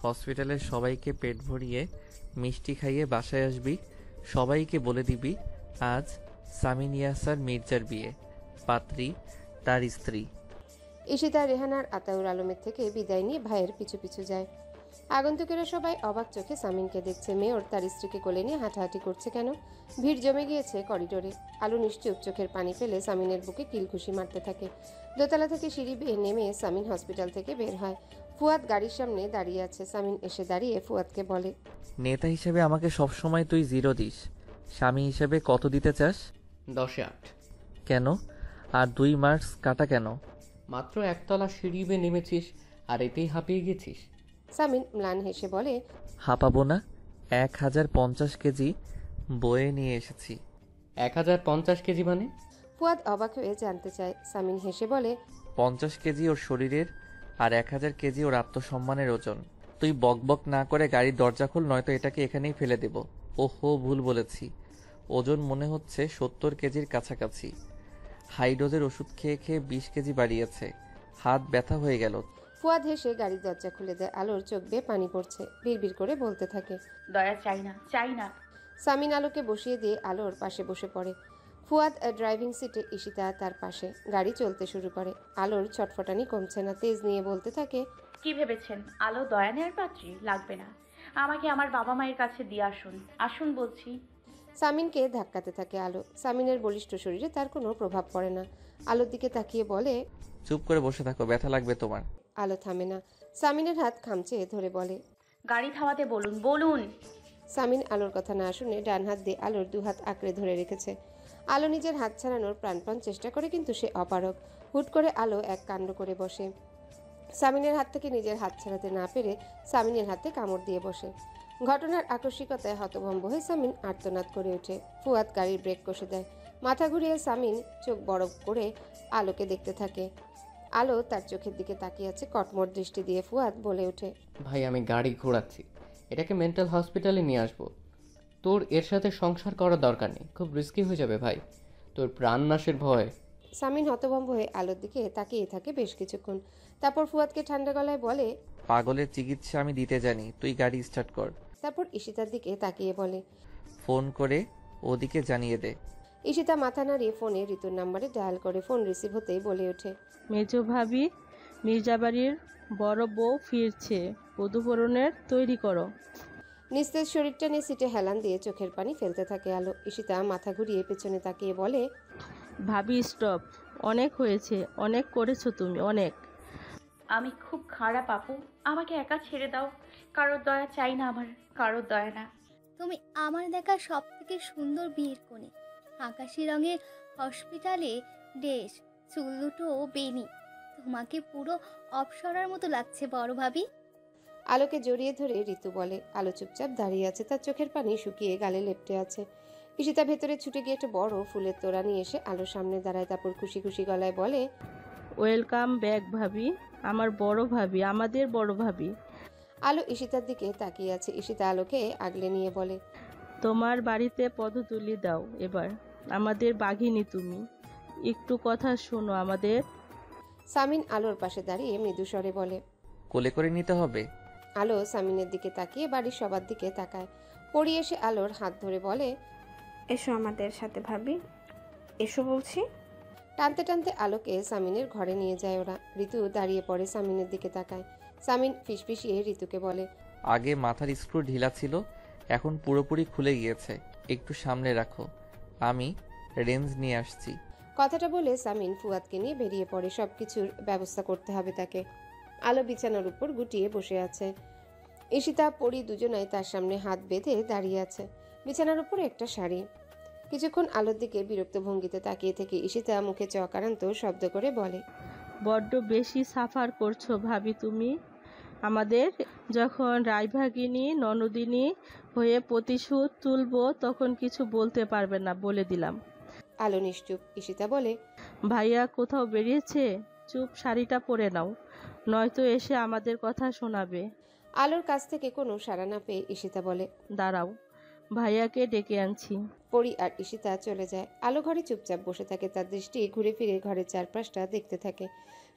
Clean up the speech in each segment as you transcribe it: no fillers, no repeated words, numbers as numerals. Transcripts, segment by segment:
হসপিটালের সবাইকে পেট ভরিয়ে মিষ্টি খাইয়ে বাসায় আসবি। সবাইকে বলে দিবি আজ সামিন ইয়াসার মির্জার বিয়ে, পাত্রী তার স্ত্রী। ঈশিতা রেহানার আতাউর আলমের থেকে বিদায় নিয়ে ভাইয়ের পিছু পিছু যায়। আগন্তুকেরা সবাই অবাক চোখে সামিনকে দেখছে। মেয়র তার স্ত্রীকে কোলে নিয়ে হাঁটাহাঁটি করছে কেন? ভিড় জমে গিয়েছে করিডোরে। আলো নিশ্চুপ চোখের পানি ফেলে সামিনের বুকে কিলঘুষি মারতে থাকে। দোতলা থেকে সিঁড়ি বেয়ে নেমে সামিন হসপিটাল থেকে বের হয়। ফুয়াদ গাড়ির সামনে দাঁড়িয়ে আছে। সামিন এসে দাঁড়িয়ে ফুয়াদকে বলে, নেতা হিসেবে আমাকে সবসময় তুই 0 দিস, স্বামী হিসেবে কত দিতে চাস? 10-এ 8। কেন? আর 2 মার্কস কাটা কেন? মাত্র একতলা সিঁড়ি বেয়ে নেমেছিস আর এতেই হাঁপিয়ে গেছিস। সামিন ম্লান হেসে বলে, হাঁপাবো না, 1050 কেজি বয়ে নিয়ে এসেছি। 1050 কেজি মানে? ফুয়াদ অবাক হয়ে জানতে চায়। সামিন হেসে বলে, 50 কেজি ওর শরীরের আর 1000 কেজি ওর আত্মসম্মানের ওজন। তুই বকবক না করে গাড়ির দরজা খোল, নয়তো এটাকে এখানেই ফেলে দেব। ওহো, ভুল বলেছি। ওজন মনে হচ্ছে 70 কেজির কাছাকাছি। হাই ডোজের ওষুধ খেয়ে খেয়ে 20 কেজি বাড়িয়েছে। হাত ব্যথা হয়ে গেল। ফুয়াদ হেসে গাড়ির দরজা খুলে দেয়। আলোর চোখ বেয়ে পানি পড়ছে। বিড়বিড় করে বলতে থাকে, দয়া চাই না, চাই না। সামিন আলোকে বসিয়ে দিয়ে আলোর পাশে বসে পড়ে। ফুয়াদ ড্রাইভিং সিটে, ঈশিতা তার পাশে। গাড়ি চলতে শুরু করে। আলোর ছটফটানি কমছে না। তেজ নিয়ে বলতে থাকে, কি ভেবেছেন আলো দয়া নেয়ার পাত্রী? লাগবে না। আমাকে আমার বাবা মায়ের কাছে দিয়ে আসুন, আসুন বলছি। সামিনকে ধাক্কাতে থাকে আলো। সামিনের বলিষ্ঠ শরীরে তার কোনো প্রভাব পড়ে না। আলোর দিকে তাকিয়ে বলে, চুপ করে বসে থাকো, ব্যথা লাগবে তোমার। আলো থামে না। সামিনের হাত খামচে ধরে বলে, গাড়ি থামাতে বলুন, বলুন। সামিন আলোর কথা না শুনে ডান হাত দিয়ে আলোর 2 হাত আঁকড়ে ধরে রেখেছে। আলো নিজের হাত ছাড়ানোর প্রাণপণ চেষ্টা করে, কিন্তু সে অপারগ। হুট করে আলো এক কাণ্ড করে বসে। সামিনের হাত থেকে নিজের হাত ছাড়াতে না পেরে সামিনের হাতে কামড় দিয়ে বসে। ঘটনার আকস্মিকতায় হতভম্ব হয়ে সামিন আর্তনাদ করে ওঠে। ফুয়াদ গাড়ির ব্রেক কষে দেয়। মাথা ঘুরিয়ে সামিন চোখ বড় করে আলোকে দেখতে থাকে। আলো তার চোখের দিকে তাকিয়ে আছে কটমট দৃষ্টি দিয়ে। ফুয়াদ বলে ওঠে, ভাই আমি গাড়ি ঘোরাচ্ছি, এটাকে মেন্টাল হসপিটালে নিয়ে আসবো। তোর এর সাথে সংসার করার দরকার নেই, খুব রিস্কি হয়ে যাবে ভাই, তোর প্রাণ নাশের ভয়। সামিন হতভম্ব হয়ে আলোর দিকে তাকিয়ে থাকে বেশ কিছুক্ষণ। তারপর ফুয়াদকে ঠান্ডা গলায় বলে, পাগলের চিকিৎসা আমি দিতে জানি, তুই গাড়ি স্টার্ট কর। তারপর ঈশিতার দিকে তাকিয়ে বলে, ফোন করে ওদিকে জানিয়ে দে। ঈশিতা মাথা নাড়িয়ে ফোনে ঋতুর নাম্বারে ডায়াল করে। ফোন রিসিভ হতেই বলে ওঠে, মেজো ভাবি, মির্জাবাড়ির বড় বউ ফিরছে, বধূবরণের তৈরি করো। নিস্তেজ শরীরটা নিয়ে সিটে হেলান দিয়ে চোখের পানি ফেলতে থাকে আলো। ঈশিতা মাথা ঘুরিয়ে পেছনে তাকিয়ে বলে, ভাবি স্টপ, অনেক হয়েছে, অনেক করেছো তুমি, অনেক। আমি খুব খারাপ আপু, আমাকে একা ছেড়ে দাও। কারোর দয়া চাই না আমার, কারোর দয়া না। তুমি আমার দেখা সব থেকে সুন্দর বিয়ের কোণে, আকাশি রঙের হসপিটালে ড্রেস, চুল দুটো বেনি, তোমাকে পুরো অপসরার মতো লাগছে বড় ভাবি। আলোকে জড়িয়ে ধরে ঋতু বলে। আলো চুপচাপ দাঁড়িয়ে আছে, তার চোখের পানি শুকিয়ে গালে লেপটে আছে। ঈশিতা ভেতরে ছুটে গিয়ে একটা বড় ফুলের তোড়া নিয়ে এসে আলোর সামনে দাঁড়ায়। তারপর খুশি খুশি গলায় বলে, ওয়েলকাম ব্যাক ভাবি, আমার বড় ভাবি, আমাদের বড় ভাবি। আলো ঈশিতার দিকে তাকিয়ে আছে। ঈশিতা আলোকে আগলে নিয়ে বলে, তোমার বাড়িতে পদতুলি দাও এবার, আমাদের বাঘিনী তুমি, একটু কথা শোনো আমাদের। সামিন আলোর পাশে দাঁড়িয়ে মৃদু স্বরে বলে। কোলে করে নিতে হবে? আলো সামিনের দিকে তাকিয়ে বাড়ির সবার দিকে তাকায়। পড়ি এসে আলোর হাত ধরে বলে, এসো আমাদের সাথে ভাবি, এসো বলছি। টানতে টানতে আলোকে সামিনের ঘরে নিয়ে যায় ওরা। ঋতু দাঁড়িয়ে পড়ে সামিনের দিকে তাকায়। সামিন ফিসফিসিয়ে ঋতুকে বলে, আগে মাথার স্ক্রু ঢিলা ছিল, এখন পুরোপুরি খুলে গিয়েছে, একটু সামনে রাখো, আমি রেঞ্জ নিয়ে আসছি। কথাটা বলে সামিন ফুয়াদকে নিয়ে বেরিয়ে পড়ে। সবকিছুর ব্যবস্থা করতে হবে তাকে। আলো বিছানার উপর গুটিয়ে বসে আছে। ঈশিতা পড়ি দুজনাই তার সামনে হাত বেঁধে দাঁড়িয়ে আছে। বিছানার উপর একটা শাড়ি। কিছুক্ষণ আলোর দিকে বিরক্ত ভঙ্গিতে তাকিয়ে থেকে ঈশিতা মুখে চকারান্ত শব্দ করে বলে, বড্ড বেশি সাফার করছো ভাবি তুমি আমাদের। যখন রায়ভাগিনী ননদিনী হয়ে প্রতিশোধ তুলবো তখন কিছু বলতে পারবে না, বলে দিলাম। আলো নিশ্চুপ। ঈশিতা বলে, ভাইয়া কোথাও বেরিয়েছে? চুপ, শাড়িটা পরে নাও, নয়তো এসে আমাদের কথা শোনাবে। আলোর কাছ থেকে কোনো সাড়া না পেয়ে ঈশিতা বলে, দাঁড়াও, ভাইয়াকে ডেকে আনছি। পরি আর ঈশিতা চলে যায়। আলো ঘরে চুপচাপ বসে থাকে। তার দৃষ্টি ঘুরে ফিরে ঘরের চারপাশটা দেখতে থাকে।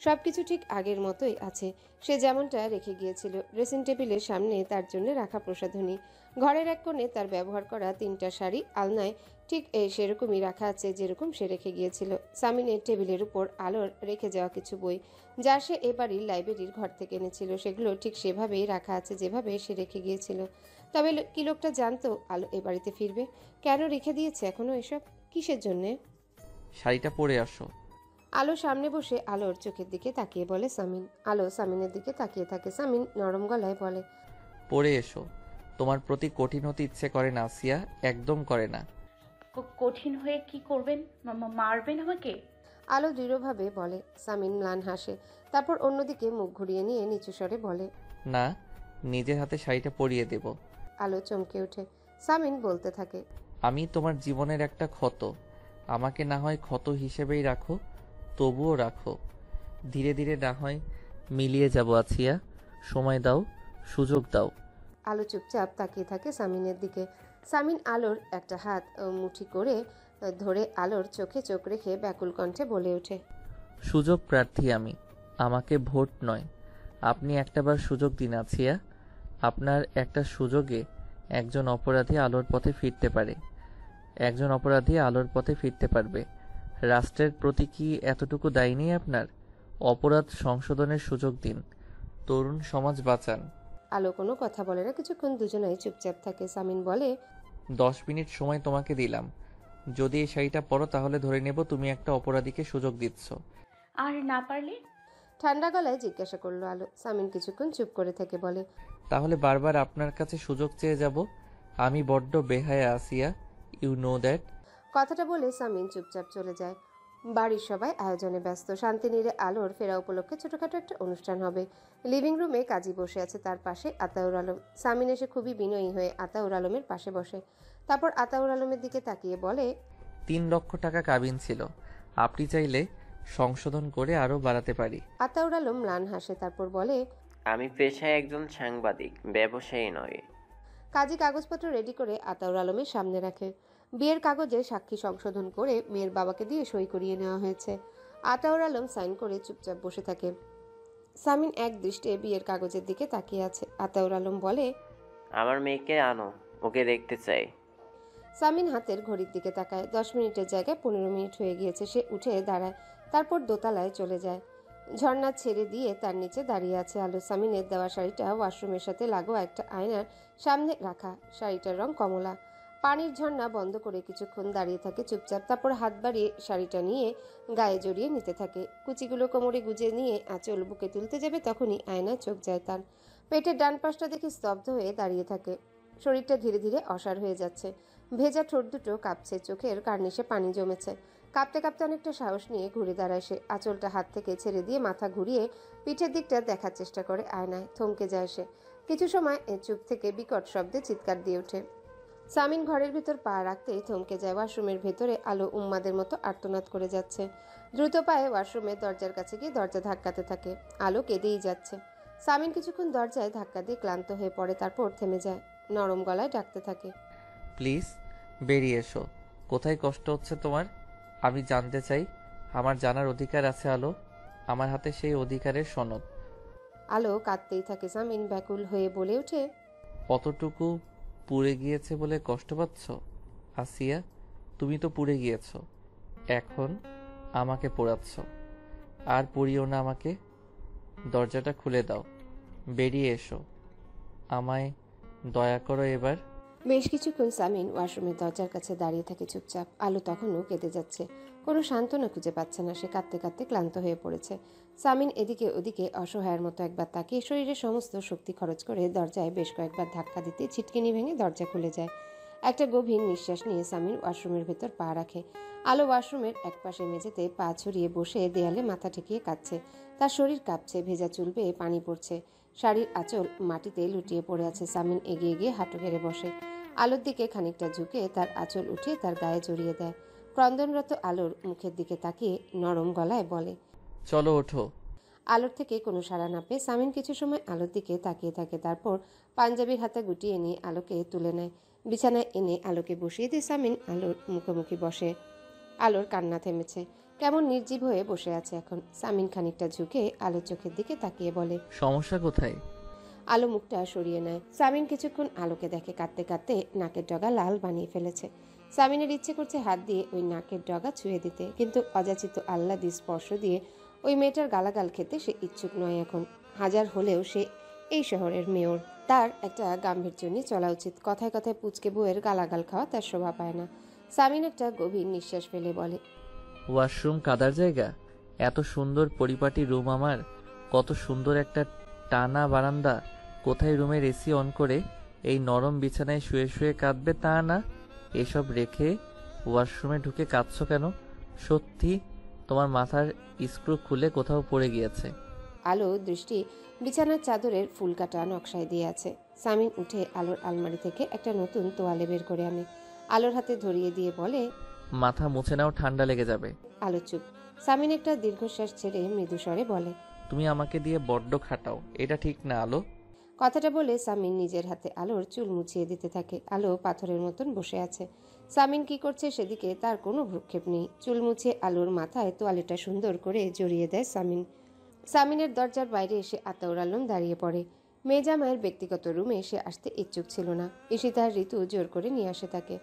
সবকিছু ঠিক আগের মতোই আছে, সে যেমনটা রেখে গিয়েছিল। ড্রেসিং টেবিলের সামনে তার জন্য রাখা প্রসাধনী, ঘরের এক কোণে তার ব্যবহার করা 3টা শাড়ি, আলনায় ঠিক সেরকমই রাখা আছে যেরকম সে রেখে গিয়েছিল। সামিনের টেবিলের উপর আলোর রেখে যাওয়া কিছু বই, যা সে এবারই লাইব্রেরির ঘর থেকে এনেছিল, সেগুলো ঠিক সেভাবেই রাখা আছে যেভাবে সে রেখে গিয়েছিল। তবে কি লোকটা জানতো আলো এ বাড়িতে ফিরবে? কেন রেখে দিয়েছে এখনো এসব? কিসের জন্যে? শাড়িটা পরে আসো। আলো সামনে বসে আলোর চোখের দিকে তাকিয়ে বলে সামিন। আলো সামিনের দিকে তাকিয়ে থাকে। সামিন নরম গলায় বলে, পরে এসো। তোমার প্রতি কঠিন হতে ইচ্ছে করে না আসিয়া, একদম করে না। কঠিন হয়ে কি করবেন? মারবেন আমাকে? আলো দৃঢ়ভাবে বলে। সামিন ম্লান হাসে, তারপর অন্যদিকে মুখ ঘুরিয়ে নিয়ে নিচু স্বরে বলে, না, নিজের হাতে শাড়িটা পরিয়ে দেব। আলো চমকে ওঠে। সামিন বলতে থাকে, আমি তোমার জীবনের একটা ক্ষত, আমাকে না হয় ক্ষত হিসেবেই রাখো, তবুও রাখো। ধীরে ধীরে না হয় মিলিয়ে যাব আছিয়া, সময় দাও, সুযোগ দাও। আলো চুপচাপ তাকিয়ে থাকে সামিনের দিকে। সামিন আলোর একটা হাত মুঠি করে ধরে আলোর চোখে চোখ রেখে ব্যাকুল কণ্ঠে বলে ওঠে, সুযোগ প্রার্থী আমি, আমাকে ভোট নয়। আপনি একটাবার সুযোগ দিন আছিয়া। আপনার একটা সুযোগে একজন অপরাধী আলোর পথে ফিরতে পারে, একজন অপরাধী আলোর পথে ফিরতে পারবে। রাষ্ট্রের প্রতি কি এতটুকু দায়ী নেই আপনার? অপরাধ সংশোধনের সুযোগ দিন, তরুণ সমাজ বাঁচান। আলো কোনো কথা বলে না। কিছুক্ষণ দুজনাই চুপচাপ থাকে। সামিন বলে, 10 মিনিট সময় তোমাকে দিলাম, যদি এই শাড়িটা পরো তাহলে ধরে নেব তুমি একটা অপরাধীকে সুযোগ দিচ্ছ। আর না পারলে? ঠান্ডা গলায় জিজ্ঞাসা করলো আলো। সামিন কিছুক্ষণ চুপ করে থেকে বলে, তাহলে বারবার আপনার কাছে সুযোগ চেয়ে যাব? আমি বড্ড বেহায়া আসিয়া, ইউ নো দ্যাট। কথাটা বলে সামিন চুপচাপ চলে যায়। বাড়ির সবাই আয়োজনে ব্যস্ত। শান্তিনীরে আলোর ফেরা উপলক্ষে ছোটখাটো একটা অনুষ্ঠান হবে। লিভিং রুমে কাজী বসে আছে, তার পাশে আতাউর আলম। সামিন এসে খুবই বিনয়ী হয়ে আতাউর আলমের পাশে বসে। তারপর আতাউর আলমের দিকে তাকিয়ে বলে, 3 লক্ষ টাকা কাবিন ছিল, আপনি চাইলে সংশোধন করে আরও বাড়াতে পারি। আতাউর আলম ম্লান হাসে, তারপর বলে, আমি পেশায় একজন সাংবাদিক, ব্যবসায়ী নয়। কাজী কাগজপত্র রেডি করে আতাউর আলমের সামনে রাখে। বিয়ের কাগজে সাক্ষী সংশোধন করে মেয়ের বাবাকে দিয়ে সই করিয়ে নেওয়া হয়েছে। আতাউর আলম সাইন করে চুপচাপ বসে থাকে। সামিন এক দৃষ্টে বিয়ের কাগজের দিকে তাকিয়ে আছে। আতাউর আলম বলে, আমার মেয়েকে আনো, ওকে দেখতে চাই। সামিন হাতের ঘড়ির দিকে তাকায়। 10 মিনিটের জায়গায় 15 মিনিট হয়ে গিয়েছে। সে উঠে দাঁড়ায়, তারপর দোতলায় চলে যায়। ঝর্ণা ছেড়ে দিয়ে তার নিচে দাঁড়িয়ে আছে আলো। সামিনের দেওয়া শাড়িটা ওয়াশরুমের সাথে লাগোয়া একটা আয়নার সামনে রাখা। শাড়িটার রং কমলা। পানির ঝর্ণা বন্ধ করে কিছুক্ষণ দাঁড়িয়ে থাকে চুপচাপ, তারপর হাত বাড়িয়ে শাড়িটা নিয়ে গায়ে জড়িয়ে নিতে থাকে। কুচিগুলো কোমরে গুজে নিয়ে আঁচল বুকে তুলতে যাবে, তখনই আয়নায় চোখ যায় তার। পেটের ডান পাশটা দেখে স্তব্ধ হয়ে দাঁড়িয়ে থাকে। শরীরটা ধীরে ধীরে অসাড় হয়ে যাচ্ছে। ভেজা ঠোঁট দুটো কাঁপছে, চোখের কার্নিশে পানি জমেছে। কাঁপতে কাঁপতে অনেকটা সাহস নিয়ে ঘুরে দাঁড়ায় সে। আঁচলটা হাত থেকে ছেড়ে দিয়ে মাথা ঘুরিয়ে পিঠের দিকটা দেখার চেষ্টা করে আয়নায়। থমকে যায় সে। কিছু সময় চুপ থেকে বিকট শব্দে চিৎকার দিয়ে ওঠে। সামিন ঘরের ভিতর পা রাখতেই থমকে যায়। ওয়াশরুমের ভেতরে আলো উন্মাদের মতো আর্তনাদ করে যাচ্ছে। দ্রুত পায়ে ওয়াশরুমের দরজার কাছে গিয়ে দরজা ধাক্কাতে থাকে। আলো কেঁদেই যাচ্ছে। সামিন কিছুক্ষণ দরজায় ধাক্কা দিয়ে ক্লান্ত হয়ে পড়ে, তারপর থেমে যায়। নরম গলায় ডাকতে থাকে, প্লিজ বেরিয়ে এসো। কোথায় কষ্ট হচ্ছে তোমার? আমি জানতে চাই। আমার জানার অধিকার আছে আলো, আমার হাতে সেই অধিকারের সনদ। আলো কাঁদতেই থাকে। সামিন ব্যাকুল হয়ে বলে ওঠে, কতটুকু পুড়ে গিয়েছে বলে কষ্ট পাচ্ছ আসিয়া? তুমি তো পুড়ে গিয়েছো, এখন আমাকে পোড়াচ্ছ। আর পুড়িও না আমাকে। দরজাটা খুলে দাও, বেরিয়ে এসো। আমায় দয়া করো এবার। বেশ কিছুক্ষণ সামিন ওয়াশরুমের দরজার কাছে দাঁড়িয়ে থাকে চুপচাপ। আলো তখনও কেঁদে যাচ্ছে। কোনো সান্ত্বনা খুঁজে পাচ্ছে না সে। কাঁদতে কাঁদতে ক্লান্ত হয়ে পড়েছে। সামিন এদিকে ওদিকে অসহায়ের মতো একবার তাকিয়ে শরীরের সমস্ত শক্তি খরচ করে দরজায় বেশ কয়েকবার ধাক্কা দিতে ছিটকিনি ভেঙে দরজা খুলে যায়। একটা গভীর নিঃশ্বাস নিয়ে সামিন ওয়াশরুমের ভেতর পা রাখে। আলো ওয়াশরুমের একপাশে মেঝেতে পা ছড়িয়ে বসে দেয়ালে মাথা ঠেকিয়ে কাঁদছে। তার শরীর কাঁপছে, ভেজা চুল বেয়ে পানি পড়ছে। শাড়ির আঁচল মাটিতে লুটিয়ে পড়ে আছে। সামিন এগিয়ে গিয়ে হাঁটু গেড়ে বসে। আলোর দিকে খানিকটা ঝুঁকে তার আঁচল উঠিয়ে তার গায়ে জড়িয়ে দেয়। ক্রন্দনরত আলোর মুখের দিকে তাকিয়ে নরম গলায় বলে, চলো ওঠো। আলোর থেকে কোনো সাড়া না পেয়ে সামিন কিছু সময় আলোর দিকে তাকিয়ে থাকে। তারপর পাঞ্জাবির হাতে গুটিয়ে নিয়ে আলোকে তুলে নেয়। বিছানায় এনে আলোকে বসিয়ে দিয়ে সামিন আলোর মুখোমুখি বসে। আলোর কান্না থেমেছে। কেমন নির্জীব হয়ে বসে আছে এখন। সামিন খানিকটা ঝুঁকে আলো চোখের দিকে তাকিয়ে বলে, সমস্যা কোথায়? আলো মুখটা সরিয়ে নেয়। সামিন কিছুক্ষণ আলোকে দেখে কাঁদতে কাঁদতে নাকের ডগা লাল বানিয়ে ফেলেছে। সামিনের ইচ্ছে করছে হাত দিয়ে ওই নাকের ডগা ছুঁয়ে দিতে, কিন্তু অযাচিত আহ্লাদি স্পর্শ দিয়ে ওই মেয়েটার গালাগাল খেতে সে ইচ্ছুক নয় এখন। হাজার হলেও সে এই শহরের মেয়র, তার একটা গাম্ভীর্য নিয়ে চলা উচিত। কথায় কথায় পুচকে বউয়ের গালাগাল খাওয়া তার শোভা পায় না। সামিন একটা গভীর নিঃশ্বাস ফেলে বলে, ওয়াশরুম কাদার জায়গা? এত সুন্দর পরিপাটি রুম আমার, কত সুন্দর একটা টানা বারান্দা, কোথায় রুমের এসি অন করে এই নরম বিছানায় শুয়ে শুয়ে কাঁদবে তা না, এসব রেখে ওয়াশরুমে ঢুকে কাঁদছো কেন? সত্যি তোমার মাথার স্ক্রু খুলে কোথাও পড়ে গিয়েছে। আলো দৃষ্টি বিছানার চাদরের ফুলকাটা নকশায় দিয়ে আছে। সামিন উঠে আলোর আলমারি থেকে একটা নতুন তোয়ালে বের করে আনে, আলোর হাতে ধরিয়ে দিয়ে বলে, মাথা মুছে নাও, ঠান্ডা লেগে যাবে। আলো চুপ। সামিন একটা দীর্ঘশ্বাস ছেড়ে মৃদু স্বরে বলে, তুমি আমাকে দিয়ে বড্ড খাটাও, এটা ঠিক না আলো। কথাটা বলে সামিন নিজের হাতে আলোর চুল মুছিয়ে দিতে থাকে। আলো পাথরের মতন বসে আছে। সামিন কি করছে সেদিকে তার কোনো ভ্রুক্ষেপ নেই। চুল মুছিয়ে আলোর মাথায় তোয়ালেটা সুন্দর করে জড়িয়ে দেয় সামিন। সামিনের দরজার বাইরে এসে আতাউর আলম দাঁড়িয়ে পড়ে। মেয়ে জামাইয়ের ব্যক্তিগত রুমে সে আসতে ইচ্ছুক ছিল না। ঈশিতা আর ঋতু জোর করে নিয়ে আসে তাকে।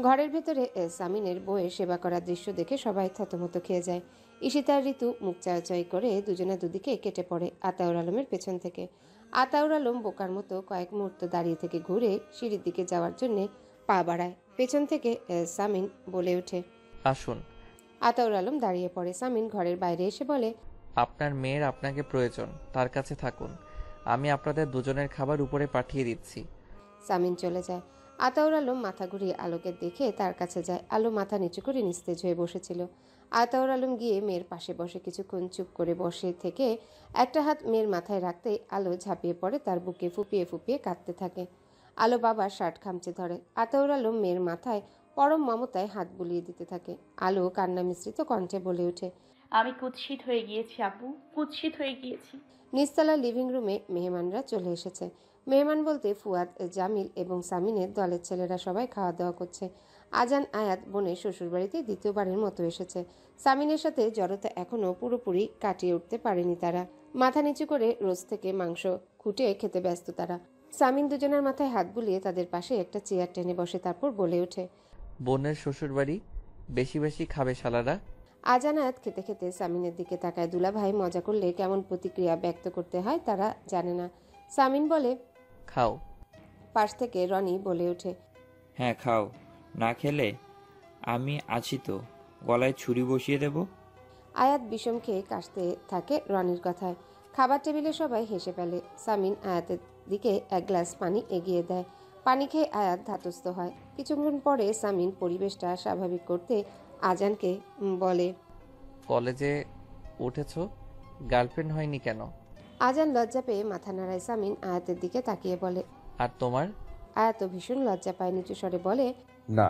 ঘরের ভেতরে সামিনের বউয়ের সেবা করার দৃশ্য দেখে সবাই থতমত খেয়ে যায়। ঈশিতা আর ঋতু মুখ চাওয়াচাই করে দুজনে দুদিকে কেটে পড়ে আতাউর আলমের পেছন থেকে। আতাউর আলম বোকার মতো কয়েক মুহূর্ত দাঁড়িয়ে থেকে ঘুরে সিঁড়ির দিকে যাওয়ার জন্যে পা বাড়ায়। পেছন থেকে সামিন বলে ওঠে, আসুন। আতাউর আলম দাঁড়িয়ে পড়ে। সামিন ঘরের বাইরে এসে বলে, আপনার মেয়ের আপনাকে প্রয়োজন, তার কাছে থাকুন, আমি আপনাদের দুজনের খাবার উপরে পাঠিয়ে দিচ্ছি। সামিন চলে যায়। আতাউর আলম মাথা ঘুরিয়ে আলোকে দেখে তার কাছে যায়। আলো মাথা নিচু করে নিস্তেজ হয়ে বসেছিল। আতাউর আলম গিয়ে মেয়ের পাশে বসে কিছুক্ষণ চুপ করে বসে থেকে একটা হাত মেয়ের মাথায় রাখতেই আলো ঝাঁপিয়ে পড়ে তার বুকে, ফুপিয়ে ফুপিয়ে কাঁদতে থাকে। আলো বাবার শার্ট খামচে ধরে। আতাউর আলম মেয়ের মাথায় পরম মমতায় হাত বুলিয়ে দিতে থাকে। আলো কান্না মিশ্রিত কণ্ঠে বলে ওঠে, আমি কুৎসিত হয়ে গিয়েছি আব্বু, কুৎসিত হয়ে গিয়েছি। নিচতলা লিভিং রুমে মেহমানরা চলে এসেছে। মেহমান বলতে ফুয়াদ, জামিল এবং সামিনের দলের ছেলেরা সবাই খাওয়া দাওয়া করছে। আজান আয়াত বোনের শ্বশুরবাড়িতে দ্বিতীয়বারের মতো এসেছে। সামিনের সাথে জড়তা এখনও পুরোপুরি কাটিয়ে উঠতে পারেনি তারা। মাথা নিচু করে রোজ থেকে মাংস খুঁটে খেতে ব্যস্ত তারা। সামিন দুজনের মাথায় হাত বুলিয়ে তাদের পাশে একটা চেয়ার টেনে বসে, তারপর বলে ওঠে, বোনের শ্বশুরবাড়ি, বেশি বেশি খাবে শালারা। আজান আয়াত খেতে খেতে সামিনের দিকে তাকায়। দুলাভাই মজা করলে কেমন প্রতিক্রিয়া ব্যক্ত করতে হয় তারা জানে না। সামিন বলে, খাও। পাশ থেকে রনি বলে ওঠে, হ্যাঁ খাও, না খেলে আমি আছি তো, গলায় ছুরি বসিয়ে দেব। আয়াত বিষম খেয়ে কাশতে থাকে রনির কথায়। খাবার টেবিলে সবাই হেসে ফেলে। সামিন আয়াতের দিকে এক গ্লাস পানি এগিয়ে দেয়। পানি খেয়ে আয়াত ধাতস্থ হয়। কিছুক্ষণ পরে সামিন পরিবেশটা স্বাভাবিক করতে আজানকে বলে, কলেজে উঠেছো, গার্লফ্রেন্ড হয়নি কেন? আজান লজ্জা পেয়ে মাথা নাড়ায়। সামিন আয়াতের দিকে তাকিয়ে বলে, আর তোমার? আয়াত ভীষণ লজ্জা পায়, নিচু স্বরে বলে, না।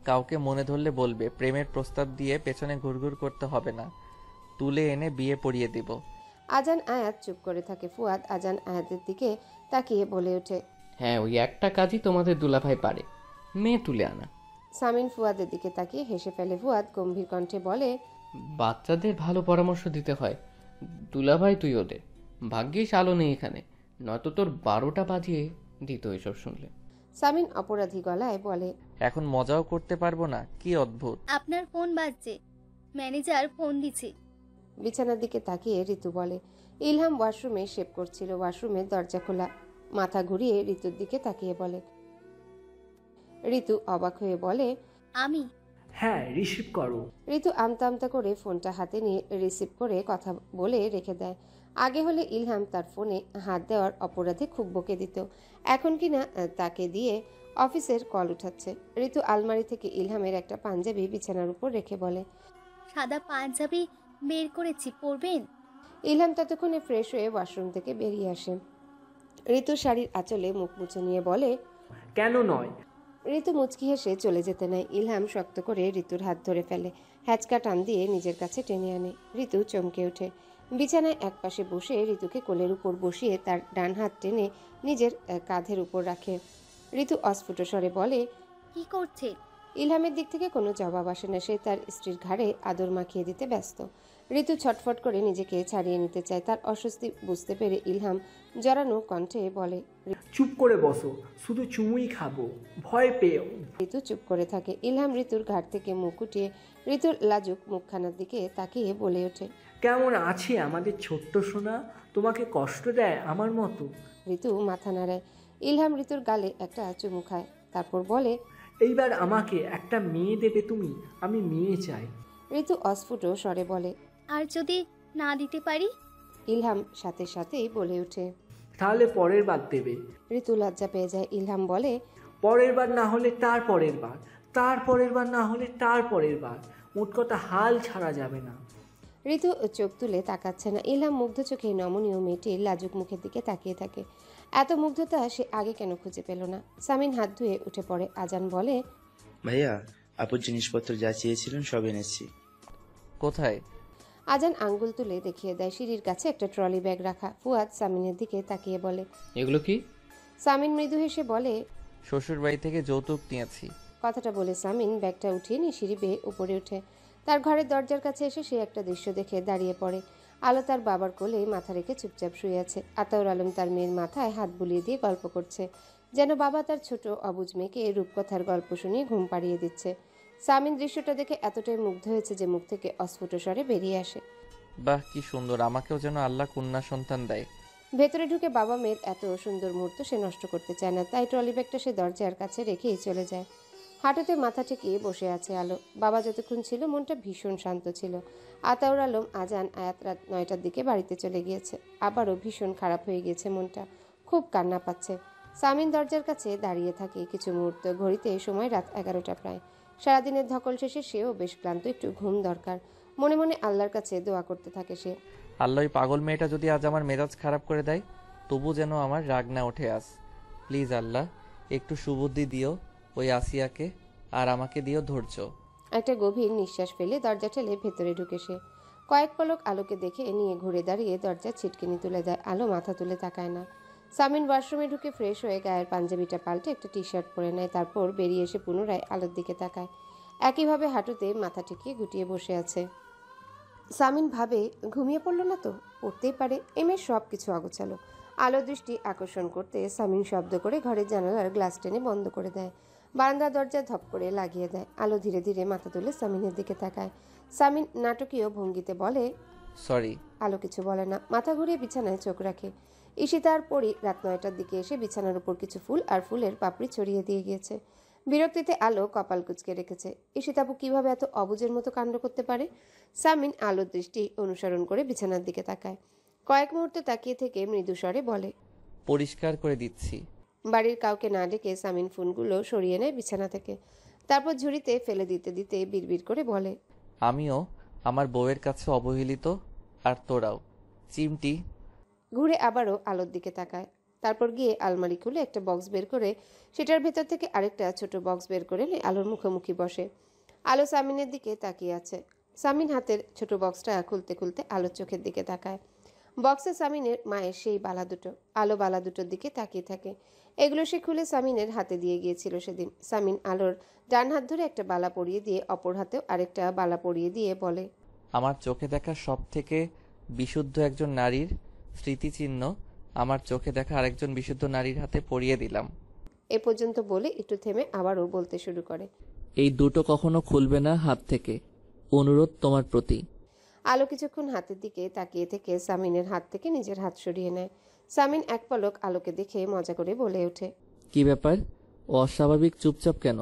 কাউকে মনে ধরলে বলবে, প্রেমের প্রস্তাব দিয়ে পেছনে ঘুরঘুর করতে হবে না, তুলে এনে বিয়ে পড়িয়ে দিব। আজান আয়াত চুপ করে থাকে। ফুয়াদ আজান আয়াতের দিকে তাকিয়ে বলে ওঠে, হ্যাঁ, ওই একটা কাজই তোমাদের দুলাভাই পারে, মেয়ে তুলে আনা। সামিন ফুয়াদের দিকে তাকিয়ে হেসে ফেলে। ফুয়াদ গম্ভীর কণ্ঠে বলে, বাচ্চাদের ভালো পরামর্শ দিতে হয়, দুলাভাই তুই ওদের। ভাগ্যিস আলো নেই এখানে, নয়তো তোর 12টা বাজিয়ে দিত এসব শুনলে। সামিন অপরাধী গলায় বলে, এখন মজাও করতে পারবো না, কি অদ্ভুত। আপনার ফোন বাজছে, ম্যানেজার ফোন দিছে। বিছানার দিকে তাকিয়ে ঋতু বলে, ইলহাম ওয়াশরুমে শেভ করছিল। ওয়াশরুমের দরজা খোলা। মাথা ঘুরিয়ে ঋতুর দিকে তাকিয়ে বলে। ঋতু অবাক হয়ে বলে, আমি? হ্যাঁ, রিসিভ করো। ঋতু আমতা আমতা করে ফোনটা হাতে নিয়ে রিসিভ করে কথা বলে রেখে দেয়। আগে হলে ইলহাম তার ফোনে হাত দেওয়ার অপরাধে খুব বকে দিত, এখন কিনা তাকে দিয়ে অফিসের কল উঠাচ্ছে। ঋতু আলমারি থেকে ইলহামের একটা পাঞ্জাবি বিছানার উপর রেখে বলে, সাদা পাঞ্জাবি বের করেছি, পরবেন? ইলহাম ততক্ষণে ফ্রেশ হয়ে ওয়াশরুম থেকে বেরিয়ে আসে। ঋতু শাড়ির আঁচলে মুখ মুছে নিয়ে বলে, কেন নয়? ঋতু মুচকি হেসে চলে যেতে নেয়। ইলহাম শক্ত করে ঋতুর হাত ধরে ফেলে, হ্যাচকা টান দিয়ে নিজের কাছে টেনে আনে। ঋতু চমকে ওঠে। বিছানায় একপাশে বসে ঋতুকে কোলের উপর বসিয়ে তার ডান হাত টেনে নিজের কাঁধের উপর রাখে। ঋতু অস্ফুট স্বরে বলে, কি করছে? ইলহামের দিক থেকে কোনো জবাব আসে না। সে তার স্ত্রীর ঘাড়ে আদর মাখিয়ে দিতে ব্যস্ত। ঋতু ছটফট করে নিজেকে ছাড়িয়ে নিতে চায়। তার অস্বস্তি বুঝতে পেরে ইলহাম জড়ানো কণ্ঠে বলে, চুপ করে বসো, শুধু চুমুই খাবো, ভয় পেও। ঋতু চুপ করে থাকে। ইলহাম ঋতুর ঘাট থেকে মুখ উঠিয়ে ঋতুর লাজুক মুখখানার দিকে তাকিয়ে বলে ওঠে, কেমন আছে আমাদের ছোট্ট সোনা? তোমাকে কষ্ট দেয় আমার মতো? ঋতু মাথা নাড়ায়। ইলহাম ঋতুর গালে একটা চুমু খায়, তারপর বলে, এইবার আমাকে একটা মেয়ে দেবে তুমি? আমি মেয়ে চাই। ঋতু অস্ফুট স্বরে বলে, আর যদি না দিতে পারি? ইলহাম সাথে সাথেই বলে ওঠে, তাহলে পরের বার দেবে। ঋতু লজ্জা পেয়ে যায়। ইলহাম বলে, পরের বার না হলে তার পরের বার, তার পরের বার না হলে তার পরের বার, মোট কথা হাল ছাড়া যাবে না। ঋতু চোখ তুলে তাকাচ্ছে না। ইলহাম মুগ্ধ চোখে নমনীয় মেয়েটির লাজুক মুখের দিকে তাকিয়ে থাকে। এত মুগ্ধতা সে আগে কেন খুঁজে পেল না। সামিন হাত ধুয়ে উঠে পড়ে। আজান বলে, ভাইয়া, আপুর জিনিসপত্র যা চেয়েছিলেন সব এনেছি। কোথায়? আজান আঙ্গুল তুলে দেখিয়ে দেয় সিঁড়ির কাছে একটা ট্রলি ব্যাগ রাখা। ফুয়াদ সামিনের দিকে তাকিয়ে বলে, এগুলো কি? সামিন মৃদু হেসে বলে, শ্বশুর বাড়ি থেকে যৌতুক নিয়েছি। কথাটা বলে সামিন ব্যাগটা উঠিয়ে নিয়ে সিঁড়ি বেয়ে উপরে ওঠে। তার ঘরের দরজার কাছে এসে সে একটা দৃশ্য দেখে দাঁড়িয়ে পড়ে। আলো তার বাবার কোলে মাথা রেখে চুপচাপ শুয়ে আছে। আতাউর আলম তার মেয়ের মাথায় হাত বুলিয়ে দিয়ে গল্প করছে, যেন বাবা তার ছোট অবুঝ মেয়েকে রূপকথার গল্প শুনিয়ে ঘুম পাড়িয়ে দিচ্ছে। সামিন দৃশ্যটা দেখে এতটাই মুগ্ধ হয়েছে যে মুখ থেকে অস্ফুট স্বরে বেরিয়ে আসে, বাহ, কি সুন্দর! আমাকেও যেন আল্লাহ কন্যা সন্তান দেয়। ভেতরে ঢুকে বাবা মেয়ের এত সুন্দর মুহূর্ত সে নষ্ট করতে চায় না, তাই ট্রলি ব্যাগটা সে দরজার কাছে রেখেই চলে যায়। হাঁটুতে মাথা ঠেকিয়ে বসে আছে আলো। বাবা যতক্ষণ ছিল মনটা ভীষণ শান্ত ছিল। আতাউর আলম আজান আয়াত রাত 9টার দিকে বাড়িতে চলে গিয়েছে। আবারও ভীষণ খারাপ হয়ে গিয়েছে মনটা, খুব কান্না পাচ্ছে। সামিন দরজার কাছে দাঁড়িয়ে থাকে কিছু মুহূর্ত। ঘড়িতে সময় রাত 11টা প্রায়। সারাদিনের ধকল শেষে সেও বেশ ক্লান্ত, একটু ঘুম দরকার। মনে মনে আল্লাহর কাছে দোয়া করতে থাকে সে। আল্লাহ, ওই পাগল মেয়েটা যদি আজ আমার মেজাজ খারাপ করে দেয়, তবু যেন আমার রাগ না ওঠে আজ। প্লিজ আল্লাহ, একটু সুবুদ্ধি দিও ওই আসিয়াকে, আর আমাকে দিও ধৈর্য। একটা গভীর নিঃশ্বাস ফেলে দরজা ঠেলে ভেতরে ঢুকে সে। কয়েক পলক আলোকে দেখে নিয়ে ঘুরে দাঁড়িয়ে দরজার ছিটকিনি তুলে দেয়। আলো মাথা তুলে তাকায় না। সামিন ওয়াশরুমে ঢুকে ফ্রেশ হয়ে গায়ের পাঞ্জাবিটা পাল্টে একটা টি শার্ট পরে নেয়। তারপর বেরিয়ে এসে পুনরায় আলোর দিকে তাকায়। একইভাবে হাঁটুতে মাথা ঠেকিয়ে গুটিয়ে বসে আছে। সামিন ভাবে, ঘুমিয়ে পড়ল না তো? পড়তেই পারে, এমএ সব কিছু অগোছালো। আলো দৃষ্টি আকর্ষণ করতে সামিন শব্দ করে ঘরের জানালার গ্লাস টেনে বন্ধ করে দেয়। বারান্দা দরজা ধপ করে লাগিয়ে দেয়। আলো ধীরে ধীরে মাথা তুলে সামিনের দিকে তাকায়। সামিন নাটকীয় ভঙ্গিতে বলে, সরি। আলো কিছু বলে না, মাথা ঘুরিয়ে বিছানায় চোখ রাখে। ঈশিতার পরই রাত 9টার দিকে এসে বিছানার উপর কিছু ফুল আর ফুলের পাপড়ি ছড়িয়ে দিয়ে গিয়েছে। বিরক্তিতে আলো কপাল কুঁচকে রেখেছে। ঈশিতাপু কিভাবে এত অবুজের মতো কাণ্ড করতে পারে? সামিন আলোর দৃষ্টি অনুসরণ করে বিছানার দিকে তাকায়। কয়েক মুহূর্ত তাকিয়ে থেকে মৃদু স্বরে বলে, পরিষ্কার করে দিচ্ছি। বাড়ির কাউকে না ডেকে সামিন ফোনগুলো সরিয়ে নেয় বিছানা থেকে। তারপর ঝুড়িতে ফেলে দিতে দিতে বিড়বিড় করে বলে, আমিও আমার বউয়ের কাছে অবহেলিত, আর তোরাও চিমটি। ঘুরে আবারও আলোর দিকে তাকায়। তারপর গিয়ে আলমারি খুলে একটা বক্স বের করে সেটার ভেতর থেকে আরেকটা ছোট বক্স বের করে নিয়ে আলোর মুখোমুখি বসে। আলো সামিনের দিকে তাকিয়ে আছে। সামিন হাতের ছোট বক্সটা খুলতে খুলতে আলোর চোখের দিকে তাকায়। বক্সে সামিনের মায়ের সেই বালা দুটো। আলো বালা দুটোর দিকে তাকিয়ে থাকে। এগুলো সে খুলে সামিনের হাতে দিয়ে গিয়েছিল সেদিন। সামিন আলোর ডান হাত ধরে একটা বালা পরিয়ে দিয়ে অপর হাতেও আরেকটা বালা পরিয়ে দিয়ে বলে, আমার চোখে দেখা সব থেকে বিশুদ্ধ একজন নারীর স্মৃতিচিহ্ন আমার চোখে দেখা আরেকজন বিশুদ্ধ নারীর হাতে পরিয়ে দিলাম। এ পর্যন্ত বলে একটু থেমে আবারও বলতে শুরু করে, এই দুটো কখনো খুলবে না হাত থেকে, অনুরোধ তোমার প্রতি। আলো কিছুক্ষণ হাতের দিকে তাকিয়ে থেকে সামিনের হাত থেকে নিজের হাত সরিয়ে নেয়। সামিন এক পলক আলোকে দেখে মজা করে বলে ওঠে, কি ব্যাপার, অস্বাভাবিক চুপচাপ কেন?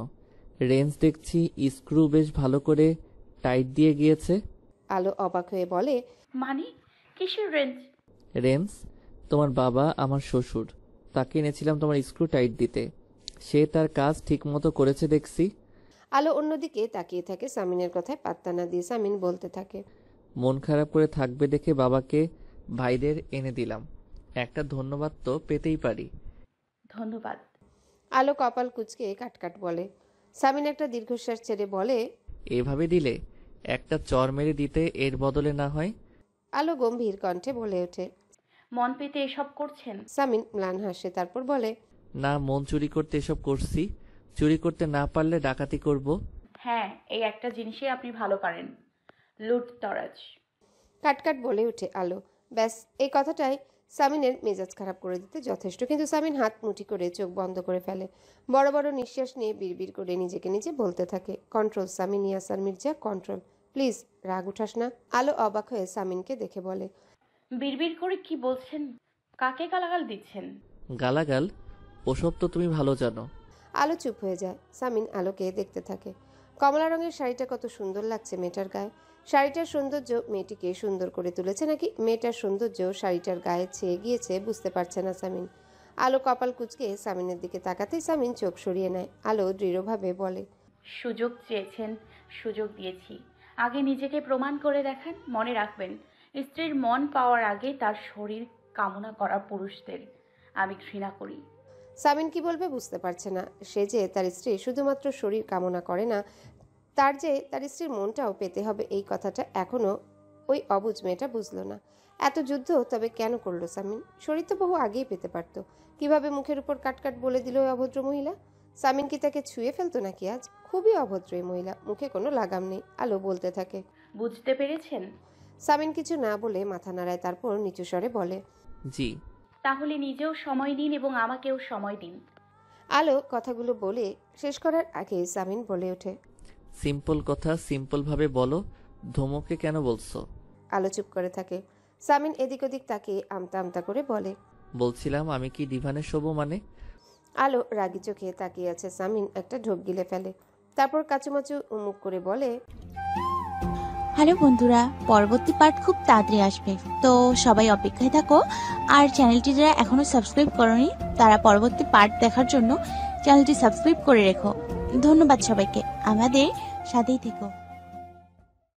রেঞ্জ দেখছি স্ক্রু বেশ ভালো করে টাইট দিয়ে গিয়েছে। আলো অবাক হয়ে বলে, মানে কিসের রেঞ্জ? রেঞ্জ তোমার বাবা আমার শ্বশুর, তাকে এনেছিলাম তোমার স্ক্রু টাইট দিতে। সে তার কাজ ঠিকমতো করেছে দেখছি। আলো অন্যদিকে তাকিয়ে থাকে। সামিনের কথায় পাত্তা না দিয়ে সামিন বলতে থাকে, মন খারাপ করে থাকবে দেখে বাবাকে ভাইদের এনে দিলাম, একটা ধন্যবাদ তো পেতেই পারি। ধন্যবাদ। আলো কপাল কুঁচকে কাটকাট বলে। সামিন একটা দীর্ঘশ্বাস ছেড়ে বলে, এভাবে দিলে একটা চর মেরে দিতে এর বদলে না হয়? আলো গম্ভীর কণ্ঠে বলে ওঠে। মন পেতে এসব করছেন? সামিন ম্লান হাসে, তারপর বলে, না, মন চুরি করতে এসব করছি। চুরি করতে না পারলে ডাকাতি করব। হ্যাঁ, এই একটা জিনিসে আপনি ভালো পারেন, লুটতরাজ। কাটকাট বলে ওঠে আলো। ব্যাস, এই কথাটাই সামিনের মেজাজ খারাপ করে দিতে যথেষ্ট। কিন্তু সামিন হাত মুঠি করে চোখ বন্ধ করে ফেলে। বড় বড় নিঃশ্বাস নিয়ে বিড়বিড় করে নিজেকে নিজে বলতে থাকে, control Samin Yasar Mirza, control please, রাগ উঠাস না। আলো অবাক হয়ে সামিনকে দেখে বলে, বিড়বিড় করে কি বলছেন? কাকে গালাগাল দিচ্ছেন? গালাগাল? ওসব তো তুমি ভালো জানো। আলো চুপ হয়ে যায়। সামিন আলোকে দেখতে থাকে। কমলা রঙের শাড়িটা কত সুন্দর লাগছে মেয়েটার গায়ে। শাড়িটার সৌন্দর্য মেয়েটিকে সুন্দর করে তুলেছে নাকি মেয়েটার সৌন্দর্য শাড়িটার গায়ে ছেয়ে গিয়েছে বুঝতে পারছে না সামিন। আলো কপাল কুঁচকে সামিনের দিকে তাকাতেই সামিন চোখ সরিয়ে নেয়। আলো দৃঢ়ভাবে বলে, সুযোগ চেয়েছেন, সুযোগ দিয়েছি। আগে নিজেকে প্রমাণ করে দেখান। মনে রাখবেন, স্ত্রীর মন পাওয়ার আগে তার শরীর কামনা করা পুরুষদের আমি ঘৃণা করি। সামিন কি বলবে বুঝতে পারছে না। সে যে তার স্ত্রী শুধুমাত্র শরীর কামনা করে না, তার যে তার স্ত্রীর মনটাও পেতে হবে, এই কথাটা এখনো ওই অবুঝ মেয়েটা বুঝলো না। এত যুদ্ধ তবে কেন করলো সামিন? শরীর তো বহু আগেই পেতে পারতো। কিভাবে মুখের উপর কাটকাট বলে দিল ওই অভদ্র মহিলা? সামিন কি তাকে ছুঁয়ে ফেলতো নাকি আজ? খুবই অভদ্র এই মহিলা, মুখে কোনো লাগাম নেই। আলো বলতে থাকে, বুঝতে পেরেছেন? সামিন কিছু না বলে মাথা নাড়ায়, তারপর নিচু স্বরে বলে, জি। তাহলে নিজেও সময় দিন এবং আমাকেও সময় দিন। আলো কথাগুলো বলে শেষ করার আগে সামিন বলে ওঠে, সিম্পল কথা সিম্পলভাবে বলো, ধমকে কেন বলছো? আলো চুপ করে থাকে। সামিন এদিক ওদিক তাকিয়ে আমতা আমতা করে বলে, বলছিলাম আমি কি ডিভানে শোবো মানে? আলো রাগি চোখে তাকিয়ে আছে। সামিন একটা ঢোক গিলে ফেলে, তারপর কাচুমাচু মুখ করে বলে, হ্যালো বন্ধুরা, পরবর্তী পার্ট খুব তাড়াতাড়ি আসবে, তো সবাই অপেক্ষায় থাকো। আর চ্যানেলটি যারা এখনো সাবস্ক্রাইব করোনি তারা পরবর্তী পার্ট দেখার জন্য চ্যানেলটি সাবস্ক্রাইব করে রেখো। ধন্যবাদ সবাইকে, আমাদের সাথেই থেকো।